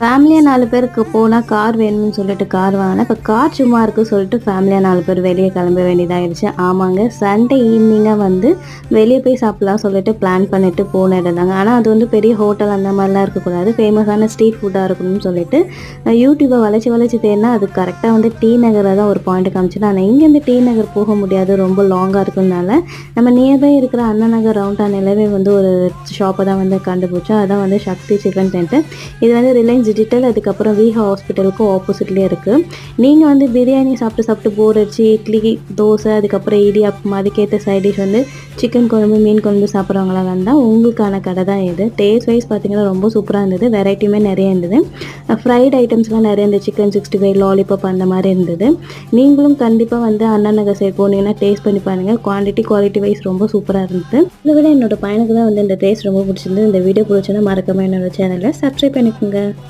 ஃபேமிலியாக 4 பேருக்கு போனால் கார் வேணும்னு சொல்லிட்டு கார் வாங்கினேன். இப்போ கார் சும்மா இருக்குது சொல்லிட்டு ஃபேமிலியாக 4 பேர் வெளியே கிளம்ப வேண்டியதாகிடுச்சு. ஆமாங்க, சண்டே ஈவினிங்காக வந்து வெளியே போய் சாப்பிட்லாம் சொல்லிட்டு பிளான் பண்ணிட்டு போன இடம் தாங்க. ஆனால் அது வந்து பெரிய ஹோட்டல் அந்த மாதிரிலாம் இருக்கக்கூடாது, ஃபேமஸான ஸ்ட்ரீட் ஃபுட்டாக இருக்கணும்னு சொல்லிட்டு யூடியூப்பை வளைச்சி தேடினா அது கரெக்டாக வந்து டி நகரில் தான் ஒரு பாயிண்ட் காமிச்சிட்டு, ஆனால் இங்கேருந்து டி நகர் போக முடியாது, ரொம்ப லாங்காக இருக்கிறதுனால நம்ம நியர்பை இருக்கிற அண்ணா நகர் ரவுண்டானிலவே வந்து ஒரு ஷாப்பை தான் வந்து கண்டுபிடிச்சோம். அதான் வந்து சக்தி சிக்கன் சென்டர். இது வந்து ரிலையன்ஸ் டிஜிட்டல், அதுக்கப்புறம் விஹா ஹாஸ்பிட்டலுக்கும் ஆப்போசிட்லேயே இருக்குது. நீங்கள் வந்து பிரியாணி சாப்பிட்டு போர் அடிச்சு இட்லி தோசை அதுக்கப்புறம் இடியாப்பம் அதுக்கேற்ற சைட் டிஷ் வந்து சிக்கன் குழம்பு மீன் குழம்பு சாப்பிட்றவங்களாம் வந்தால் உங்களுக்கான கடை தான் இது. டேஸ்ட் வைஸ் பார்த்தீங்கன்னா ரொம்ப சூப்பராக இருந்தது, வெரைட்டியுமே நிறைய இருந்தது. ஃப்ரைட் ஐட்டம்ஸ்லாம் நிறைய இருந்தது, சிக்கன் 65 லாலிபாப் அந்த மாதிரி இருந்தது. நீங்களும் கண்டிப்பாக வந்து அண்ணா நகர் சைடு போனீங்கன்னா டேஸ்ட் பண்ணி பாருங்கள். குவாலிட்டி வைஸ் ரொம்ப சூப்பராக இருந்தது. இதை விட என்னோட பையனுக்கு தான் வந்து இந்த டேஸ்ட் ரொம்ப பிடிச்சிருந்து. இந்த வீடியோ பிடிச்சதுன்னா மறக்காம என்னோட சேனலை சப்ஸ்கிரைப் பண்ணிக்கோங்க.